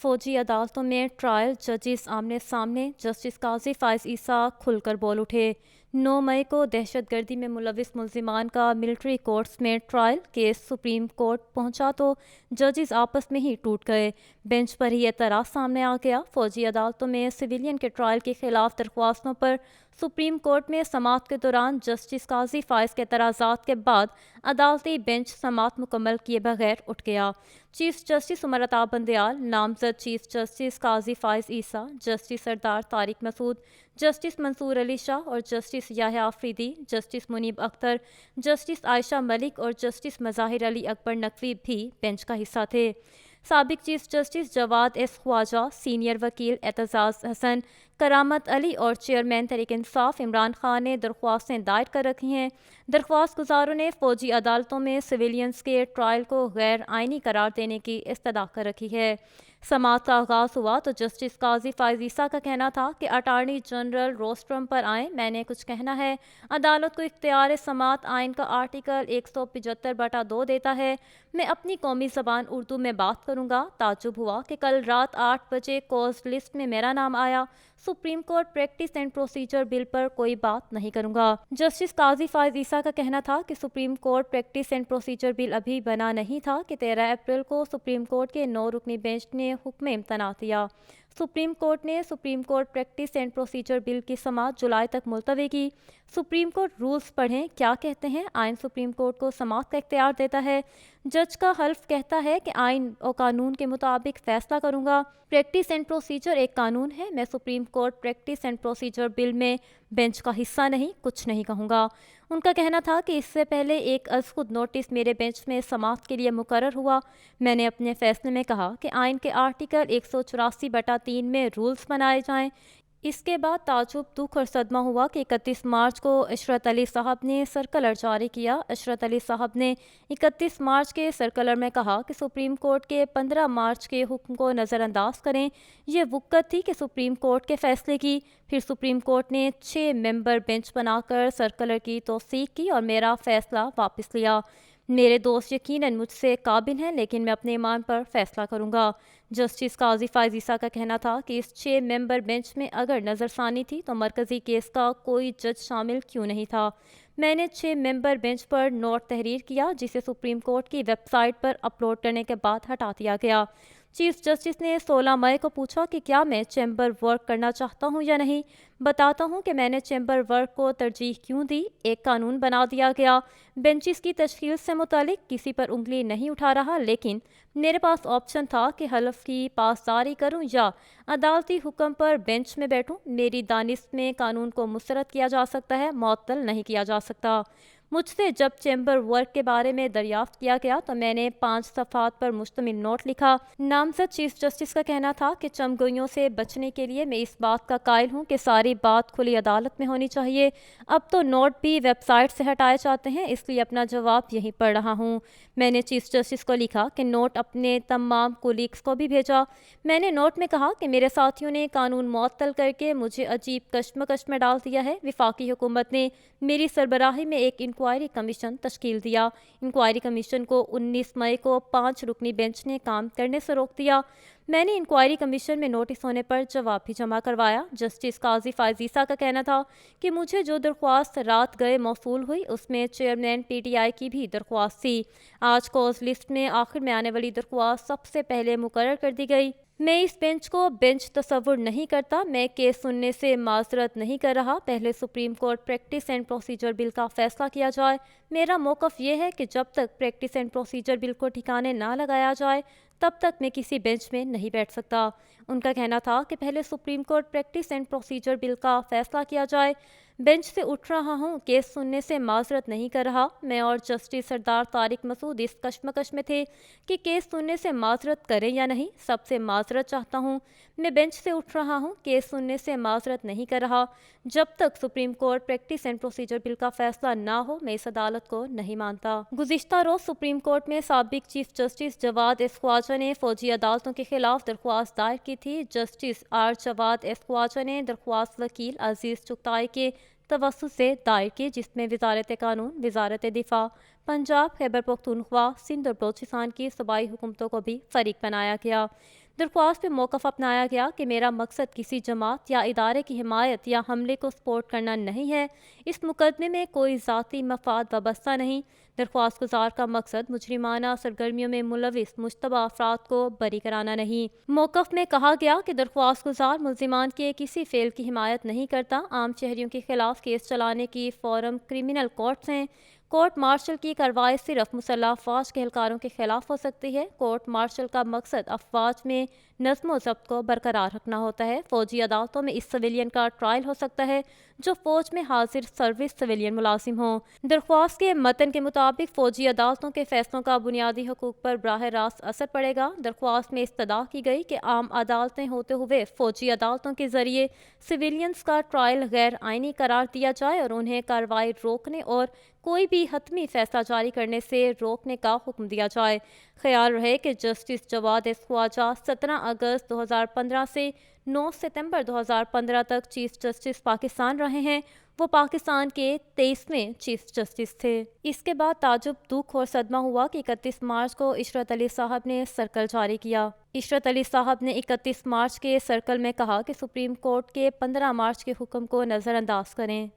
फौजी अदालतों में ट्रायल जजेस आमने सामने। जस्टिस काजी फायज ईसा खुलकर बोल उठे। 9 मई को दहशतगर्दी में मुलविस मुल्जिमान का मिलिट्री कोर्ट्स में ट्रायल केस सुप्रीम कोर्ट पहुंचा तो जजेस आपस में ही टूट गए। बेंच पर ही एतराज़ सामने आ गया। फौजी अदालतों में सिविलियन के ट्रायल के खिलाफ दरख्वास्तों पर सुप्रीम कोर्ट में समाअत के दौरान जस्टिस काजी फायज के एतराज़ात के बाद अदालती बेंच समाअत मुकम्मल किए बगैर उठ गया। चीफ जस्टिस उमर अता बंदयाल, नामजद chief justice Qazi Faez Isa, justice Sardar Tariq Masood, justice Mansoor Ali Shah और justice Yahya Afridi, justice Munib Akhtar, justice Ayesha Malik और जस्टिस मज़ाहिर अली अकबर नकवी भी बेंच का हिस्सा थे। साबिक chief justice Jawad S Khawaja, senior वकील एतजाज़ हसन, करामत अली और चेयरमैन तहरीक इंसाफ इमरान खान ने दरख्वास्तें दायर कर रखी हैं। दरख्वास्त गुजारों ने फौजी अदालतों में सिविलियंस के ट्रायल को गैर आइनी करार देने की इस्तदा कर रखी है। समाअत का आगाज़ हुआ तो जस्टिस काजी फायज ईसा का कहना था कि अटार्नी जनरल रोस्ट्रम पर आएँ, मैंने कुछ कहना है। अदालत को इख्तियार समाअत आइन का आर्टिकल 175/2 देता है। मैं अपनी कौमी ज़बान उर्दू में बात करूँगा। ताज्जुब हुआ कि कल रात 8 बजे कॉज लिस्ट में मेरा नाम आया। Supreme court practice and procedure bill पर कोई बात नहीं करूँगा। जस्टिस काजी फायज ईसा का कहना था कि supreme court practice and procedure bill अभी बना नहीं था कि 13 अप्रैल को सुप्रीम कोर्ट के 9 रुकनी बेंच ने हुक्म इम्तना दिया। सुप्रीम कोर्ट ने supreme court practice and procedure bill की समाअत जुलाई तक मुलतवी की। सुप्रीम कोर्ट रूल्स पढ़ें, क्या कहते हैं। आइन सुप्रीम कोर्ट को समाअत का इख्तियार देता है। जज का हल्फ कहता है कि आइन और कानून के मुताबिक फैसला करूंगा। प्रैक्टिस एंड प्रोसीजर एक कानून है। मैं supreme court practice and procedure bill में बेंच का हिस्सा नहीं, कुछ नहीं कहूँगा। उनका कहना था कि इससे पहले एक अज़खुद नोटिस मेरे बेंच में समाअत के लिए मुकर्रर हुआ। मैंने अपने फैसले में कहा कि आइन के आर्टिकल 184/3 में रूल्स बनाए जाएं। इसके बाद ताजुब, दुख और सदमा हुआ कि 31 मार्च को इशरत अली साहब ने सर्कुलर जारी किया। इशरत अली साहब ने 31 मार्च के सर्कुलर में कहा कि सुप्रीम कोर्ट के 15 मार्च के हुक्म को नज़रअंदाज करें। ये वक़्त थी कि सुप्रीम कोर्ट के फैसले की। फिर सुप्रीम कोर्ट ने 6 मेंबर बेंच बनाकर सर्कुलर की तौसीक की और मेरा फ़ैसला वापस लिया। मेरे दोस्त यकीनन मुझसे काबिल हैं, लेकिन मैं अपने ईमान पर फैसला करूंगा। जस्टिस काजी फायज ईसा का कहना था कि इस 6 मेंबर बेंच में अगर नज़रसानी थी तो मरकज़ी केस का कोई जज शामिल क्यों नहीं था। मैंने 6 मेंबर बेंच पर नोट तहरीर किया, जिसे सुप्रीम कोर्ट की वेबसाइट पर अपलोड करने के बाद हटा दिया गया। चीफ जस्टिस ने 16 मई को पूछा कि क्या मैं चैम्बर वर्क करना चाहता हूं या नहीं। बताता हूं कि मैंने चैम्बर वर्क को तरजीह क्यों दी। एक कानून बना दिया गया। बेंचेस की तश्कील से मुतालिक किसी पर उंगली नहीं उठा रहा, लेकिन मेरे पास ऑप्शन था कि हलफ की पासदारी करूं या अदालती हुक्म पर बेंच में बैठूं। मेरी दानिश में कानून को मुस्तरद किया जा सकता है, मुअत्तल नहीं किया जा सकता। मुझसे जब चैम्बर वर्क के बारे में दरियाफ्त किया गया तो मैंने 5 सफ़हात पर मुश्तमिल नोट लिखा। नामजद चीफ जस्टिस का कहना था कि चमगोइयों से बचने के लिए मैं इस बात का कायल हूँ कि सारी बात खुली अदालत में होनी चाहिए। अब तो नोट भी वेबसाइट से हटाए जाते हैं, इसलिए अपना जवाब यहीं पढ़ रहा हूँ। मैंने चीफ जस्टिस को लिखा कि नोट अपने तमाम कोलीग्स को भी भेजा। मैंने नोट में कहा कि मेरे साथियों ने कानून मुअत्तल करके मुझे अजीब कश्मकश में डाल दिया है। वफाकी हुकूमत ने मेरी सरबराही में एक इंक्वायरी कमीशन तश्कील दिया। इंक्वायरी कमीशन को 19 मई को 5 रुकनी बेंच ने काम करने से रोक दिया। मैंने इंक्वायरी कमीशन में नोटिस होने पर जवाब भी जमा करवाया। जस्टिस काजी फायज ईसा का कहना था कि मुझे जो दरख्वास्त रात गए मौसूल हुई उसमें चेयरमैन PTI की भी दरख्वास्त थी। आज कॉज लिस्ट में आखिर में आने वाली दरख्वास्त सबसे पहले मुकर्रर कर दी गई। मैं इस बेंच को बेंच तस्वुर नहीं करता। मैं केस सुनने से माजरत नहीं कर रहा। पहले supreme court practice and procedure bill का फैसला किया जाए। मेरा मौक़िफ़ ये है कि जब तक प्रैक्टिस एंड प्रोसीजर बिल को ठिकाने ना लगाया जाए तब तक मैं किसी बेंच में नहीं बैठ सकता। उनका कहना था कि पहले supreme court practice and procedure bill का फैसला किया जाए। बेंच से उठ रहा हूँ, केस सुनने से माजरत नहीं कर रहा। मैं और जस्टिस सरदार तारिक मसूद इस कश्मकश में थे कि केस सुनने से माजरत करें या नहीं। सबसे माजरत चाहता हूँ। मैं बेंच से उठ रहा हूँ, केस सुनने से माजरत नहीं कर रहा। जब तक supreme court practice and procedure bill का फैसला ना हो मैं इस अदालत को नहीं मानता। गुज़िश्ता रोज सुप्रीम कोर्ट में साबिक chief justice Jawad S Khawaja ने फौजी अदालतों के खिलाफ दरख्वास्त दायर की थी। Justice R Jawad S Khawaja ने दरख्वास्त वकील अजीज़ चुगताई के तवस्सुत से दायर की, जिसमें वजारत कानून, वजारत दिफा, पंजाब, खैबर पख्तूनख्वा, सिंध और बलोचिस्तान की सूबाई हुकूमतों को भी फरीक बनाया गया। درخواست میں موقف اپنایا گیا کہ میرا مقصد کسی جماعت یا ادارے کی حمایت یا حملے کو سپورٹ کرنا نہیں ہے، اس مقدمے میں کوئی ذاتی مفاد وابستہ نہیں۔ درخواست گزار کا مقصد مجرمانہ سرگرمیوں میں ملوث مشتبہ افراد کو بری کرانا نہیں۔ موقف میں کہا گیا کہ درخواست گزار ملزمان کے کسی فعل کی حمایت نہیں کرتا۔ عام شہریوں کے خلاف کیس چلانے کی فورم کرمنل کورٹس ہیں۔ کورٹ مارشل کی کارروائی صرف مسلح افواج کے اہلکاروں کے خلاف ہو سکتی ہے۔ کورٹ مارشل کا مقصد افواج میں نظم و ضبط کو برقرار رکھنا ہوتا ہے۔ فوجی عدالتوں میں اس سویلین کا ٹرائل ہو سکتا ہے جو فوج میں حاضر سروس سویلین ملازم ہوں۔ درخواست کے متن کے مطابق فوجی عدالتوں کے فیصلوں کا بنیادی حقوق پر براہ راست اثر پڑے گا۔ درخواست میں استدعا کی گئی کہ عام عدالتیں ہوتے ہوئے فوجی عدالتوں کے ذریعے سویلینز کا ٹرائل غیر آئینی قرار دیا جائے اور انہیں کارروائی روکنے اور کوئی بھی حتمی فیصلہ جاری کرنے سے روکنے کا حکم دیا جائے۔ خیال رہے کہ جسٹس جواد ایس خواجہ 17 اگست 2015 سے 9 ستمبر 2015 تک چیف جسٹس پاکستان رہے ہیں۔ وہ پاکستان کے 23ویں چیف جسٹس تھے۔ اس کے بعد تعجب، دکھ اور صدمہ ہوا کہ 31 مارچ کو عشرت علی صاحب نے سرکل جاری کیا۔ عشرت علی صاحب نے 31 مارچ کے سرکل میں کہا کہ سپریم کورٹ کے 15 مارچ کے حکم کو نظر انداز کریں۔